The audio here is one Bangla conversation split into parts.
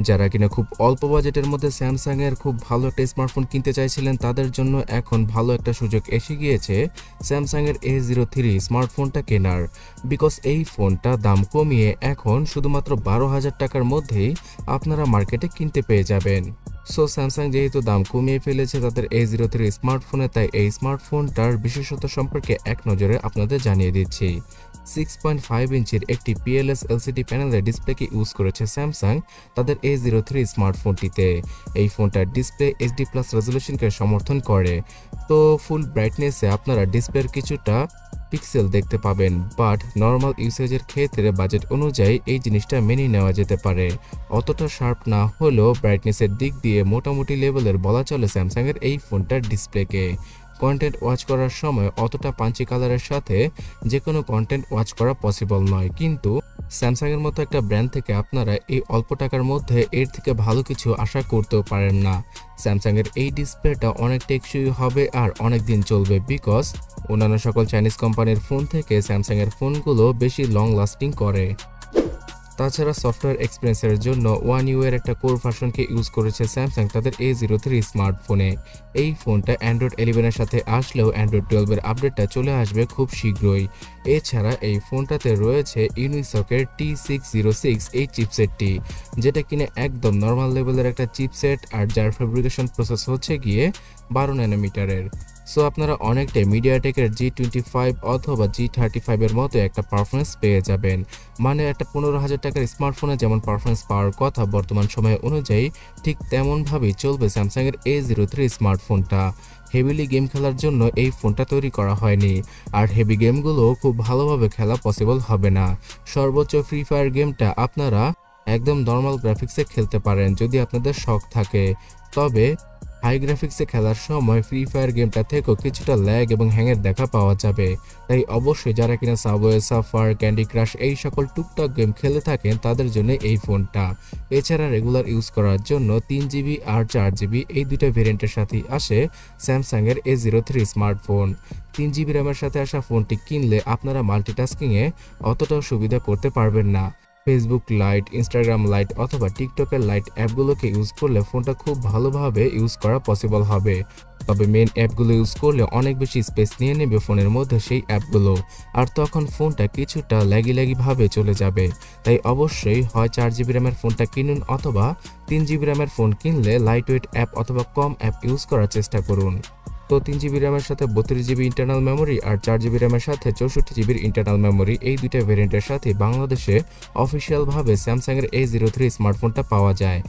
যারা কিনা খুব অল্প বাজেটের মধ্যে স্যামসাং এর খুব ভালো একটা স্মার্টফোন কিনতে চাইছিলেন তাদের জন্য এখন ভালো একটা সুযোগ এসে গিয়েছে স্যামসাং এর A03 স্মার্টফোনটা কেনার। বিকজ এই ফোনটা দাম কমিয়ে এখন শুধুমাত্র 12,000 টাকার মধ্যেই আপনারা মার্কেটে কিনতে পেয়ে যাবেন। সো স্যামসাং যেহেতু দাম কমিয়ে ফেলেছে তাদের A03 স্মার্টফোনে, তাই এই স্মার্টফোনটার বিশেষত্ব সম্পর্কে এক নজরে আপনাদের জানিয়ে দিচ্ছি। 6.5 ইঞ্চির একটি PLS LCD প্যানেলের ডিসপ্লেকে ইউজ করেছে স্যামসাং তাদের A03 স্মার্টফোনটিতে। এই ফোনটার ডিসপ্লে HD+ রেজলিউশনকে সমর্থন করে। তো ফুল ব্রাইটনেসে আপনারা ডিসপ্লের কিছুটা পিক্সেল দেখতে পাবেন, বাট নর্মাল ইউসেজের ক্ষেত্রে বাজেট অনুযায়ী এই জিনিসটা মেনে নেওয়া যেতে পারে। অতটা শার্প না হলেও ব্রাইটনেসের দিক দিয়ে মোটামুটি লেভেলের বলা চলে স্যামসাং এর এই ফোনটার ডিসপ্লেকে। কন্টেন্ট ওয়াচ করার সময় অতটা পাঞ্চি কালারের সাথে যে কোনো কন্টেন্ট ওয়াচ করা পসিবল নয়, কিন্তু স্যামসাং এর মতো একটা ব্র্যান্ড থেকে আপনারা এই অল্প টাকার মধ্যে এর থেকে ভালো কিছু আশা করতেও পারেন না। স্যামসাং এর এই ডিসপ্লেটা অনেক টেকসই হবে আর অনেক দিন চলবে, বিকজ অন্যান্য সকল চাইনিজ কোম্পানির ফোন থেকে স্যামসাং এর ফোনগুলো বেশি লং লাস্টিং করে। তাছাড়া সফটওয়্যার এক্সপিরিয়েন্সের জন্য One UI এর একটা কোর ভার্সনকে ইউজ করেছে স্যামসাং তাদের A03 স্মার্টফোনে। এই ফোনটা অ্যান্ড্রয়েড 11 এর সাথে আসলেও অ্যান্ড্রয়েড 12 এর আপডেটটা চলে আসবে খুব শীঘ্রই। এছাড়া এই ফোনটাতে রয়েছে ইউনিসকের T606 এই চিপসেটটি, যেটা কিনে একদম নর্মাল লেভেলের একটা চিপসেট, আর যার ফেব্রিকেশন প্রসেস হচ্ছে গিয়ে 12 ন্যানোমিটারের। সো আপনারা অনেকটাই মিডিয়াটেকের G25 অথবা G35 এর মতো একটা পারফরমেন্স পেয়ে যাবেন। মানে একটা 15,000 টাকার স্মার্টফোনে যেমন পারফরমেন্স পাওয়ার কথা বর্তমান সময় অনুযায়ী, ঠিক তেমনভাবেই চলবে স্যামসাং এর A03 স্মার্টফোনটা। হেভিলি গেম খেলার জন্য এই ফোনটা তৈরি করা হয়নি, আর হেভি গেমগুলো খুব ভালোভাবে খেলা পসিবল হবে না। সর্বোচ্চ ফ্রি ফায়ার গেমটা আপনারা একদম নর্মাল গ্রাফিক্সে খেলতে পারেন যদি আপনাদের শখ থাকে, তবে হাই গ্রাফিক্সে খেলার সময় ফ্রি ফায়ার গেমটা থেকেও কিছুটা ল্যাগ এবং হ্যাংয়ের দেখা পাওয়া যাবে। তাই অবশ্যই যারা কিনা সাবওয়ে সাফার, ক্যান্ডি ক্রাশ এই সকল টুকটাক গেম খেলে থাকেন তাদের জন্য এই ফোনটা। এছাড়া রেগুলার ইউজ করার জন্য 3GB আর 4GB এই দুটো ভেরিয়েন্টের সাথেই আসে স্যামসাং এর A03 স্মার্টফোন। 3GB র্যামের সাথে আসা ফোনটি কিনলে আপনারা মাল্টিটাস্কিংয়ে অতটাও সুবিধা করতে পারবেন না। ফেসবুক লাইট, ইনস্টাগ্রাম লাইট অথবা টিকটকের লাইট অ্যাপগুলোকে ইউজ করলে ফোনটা খুব ভালোভাবে ইউজ করা পসিবল হবে। তবে মেন অ্যাপগুলো ইউজ করলে অনেক বেশি স্পেস নিয়ে নেবে ফোনের মধ্যে সেই অ্যাপগুলো, আর তখন ফোনটা কিছুটা ল্যাগি ভাবে চলে যাবে। তাই অবশ্যই হয় 4GB র্যামের ফোনটা কিনুন, অথবা 3GB র্যামের ফোন কিনলে লাইট ওয়েট অ্যাপ অথবা কম অ্যাপ ইউজ করার চেষ্টা করুন। তো 3GB র্যামের সাথে 32GB ইন্টারনাল মেমোরি আর 4GB র্যামের সাথে 64GB ইন্টারনাল মেমোরি এই দুইটা ভেরিয়েন্টের সাথে বাংলাদেশে অফিসিয়ালভাবে স্যামসাং এর A03 স্মার্টফোনটা পাওয়া যায়।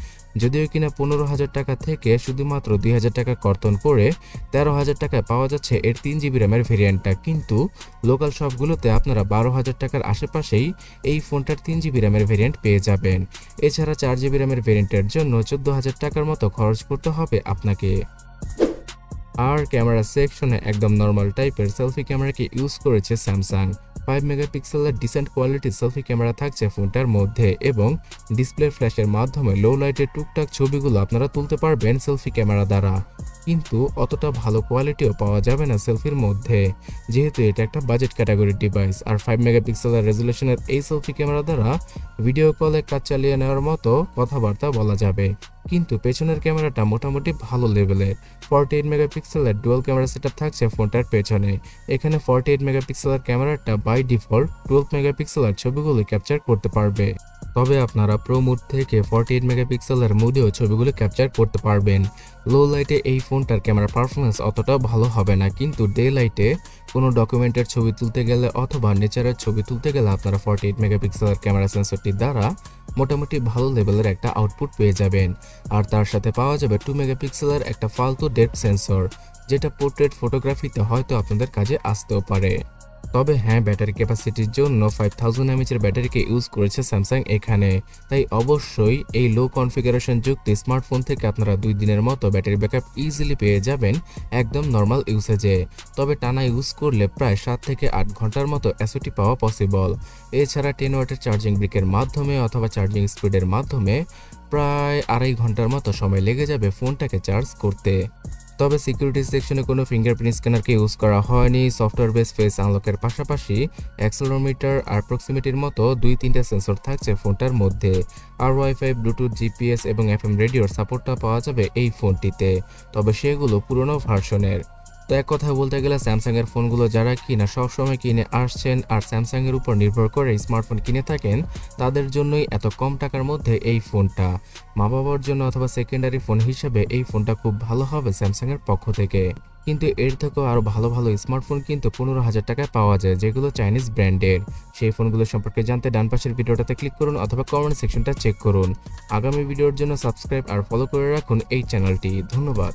যদিও কিনা 15,000 টাকা থেকে শুধুমাত্র 2,000 টাকা কর্তন করে 13,000 টাকায় পাওয়া যাচ্ছে এর 3GB র্যামের ভেরিয়েন্টটা, কিন্তু লোকাল শপগুলোতে আপনারা 12,000 টাকার আশেপাশেই এই ফোনটার 3GB র্যামের ভেরিয়েন্ট পেয়ে যাবেন। এছাড়া 4GB র্যামের ভেরিয়েন্টের জন্য 14,000 টাকার মতো খরচ করতে হবে আপনাকে। আর ক্যামেরা সেকশনে একদম নর্মাল টাইপের সেলফি ক্যামেরাকে ইউজ করেছে স্যামসাং। 5 মেগাপিক্সেলের ডিসেন্ট কোয়ালিটির সেলফি ক্যামেরা থাকছে ফোনটার মধ্যে, এবং ডিসপ্লে ফ্ল্যাশের মাধ্যমে লো লাইটের টুকটাক ছবিগুলো আপনারা তুলতে পারবেন সেলফি ক্যামেরা দ্বারা, কিন্তু অতটা ভালো কোয়ালিটিও পাওয়া যাবে না সেলফির মধ্যে, যেহেতু এটা একটা বাজেট ক্যাটাগরির ডিভাইস। আর 5 মেগাপিক্সেলের রেজলিউশনের এই সেলফি ক্যামেরা দ্বারা ভিডিও কলে কাজ চালিয়ে নেওয়ার মতো কথাবার্তা বলা যাবে, কিন্তু পেছনের ক্যামেরাটা মোটামুটি ভালো লেভেলের। 48 মেগাপিক্সেলের ডুয়াল ক্যামেরা সেটআপ থাকছে ফোনটার পেছনে। এখানে 48 মেগাপিক্সেলের ক্যামেরাটা বাই ডিফল্ট 12 মেগাপিক্সেলের ছবিগুলো ক্যাপচার করতে পারবে, তবে আপনারা প্রো মোড থেকে 48 মেগাপিক্সেলের মোডেও ছবিগুলো ক্যাপচার করতে পারবেন। লো লাইটে এই ফোনটার ক্যামেরা পারফরমেন্স অতটা ভালো হবে না, কিন্তু ডে লাইটে কোনো ডকুমেন্টের ছবি তুলতে গেলে অথবা নেচারের ছবি তুলতে গেলে আপনারা 48 মেগাপিক্সেলের ক্যামেরা সেন্সরটির দ্বারা মোটামুটি ভালো লেভেলের একটা আউটপুট পেয়ে যাবেন। আর তার সাথে পাওয়া যাবে 2 মেগাপিক্সেলের একটা ফালতু ডেপথ সেন্সর, যেটা পোর্ট্রেট ফটোগ্রাফিতে হয়তো আপনাদের কাজে আসতেও পারে। তবে হ্যাঁ, ব্যাটারি ক্যাপাসিটির জন্য 5000 mAh এর ব্যাটারিকে ইউজ করেছে স্যামসাং এখানে। তাই অবশ্যই এই লো কনফিগারেশন যুক্ত স্মার্টফোন থেকে আপনারা 2 দিনের মতো ব্যাটারি ব্যাকআপ ইজিলি পেয়ে যাবেন একদম নর্মাল ইউসেজে। তবে টানা ইউজ করলে প্রায় 7 থেকে 8 ঘন্টার মতো এসওটি পাওয়া পসিবল। এছাড়া 10 ওয়াটের চার্জিং ব্রিকের মাধ্যমে অথবা চার্জিং স্পিডের মাধ্যমে প্রায় 2.5 ঘন্টার মতো সময় লেগে যাবে ফোনটাকে চার্জ করতে। তবে সিকিউরিটি সেকশনে কোনো ফিঙ্গারপ্রিন্ট স্ক্যানারকে ইউজ করা হয়নি। সফটওয়্যার বেস ফেস আনলকের পাশাপাশি অ্যাক্সেলেরোমিটার আর প্রক্সিমিটির মতো 2-3টা সেন্সর থাকছে ফোনটার মধ্যে। আর ওয়াইফাই, ব্লুটুথ, জিপিএস এবং এফএম রেডিওর সাপোর্টটা পাওয়া যাবে এই ফোনটিতে, তবে সেগুলো পুরনো ভার্সনের। তো এক কথা বলতে গেলে স্যামসাংয়ের ফোনগুলো যারা কিনা সবসময় কিনে আসছেন আর স্যামসাংয়ের উপর নির্ভর করে স্মার্টফোন কিনে থাকেন, তাদের জন্যই এত কম টাকার মধ্যে এই ফোনটা। মা বাবার জন্য অথবা সেকেন্ডারি ফোন হিসেবে এই ফোনটা খুব ভালো হবে স্যামসাংয়ের পক্ষ থেকে। কিন্তু এর থেকেও আরও ভালো ভালো স্মার্টফোন কিন্তু 15,000 টাকায় পাওয়া যায়, যেগুলো চাইনিজ ব্র্যান্ডের। সেই ফোনগুলো সম্পর্কে জানতে ডান পাশের ভিডিওটাতে ক্লিক করুন অথবা কমেন্ট সেকশনটা চেক করুন। আগামী ভিডিওর জন্য সাবস্ক্রাইব আর ফলো করে রাখুন এই চ্যানেলটি। ধন্যবাদ।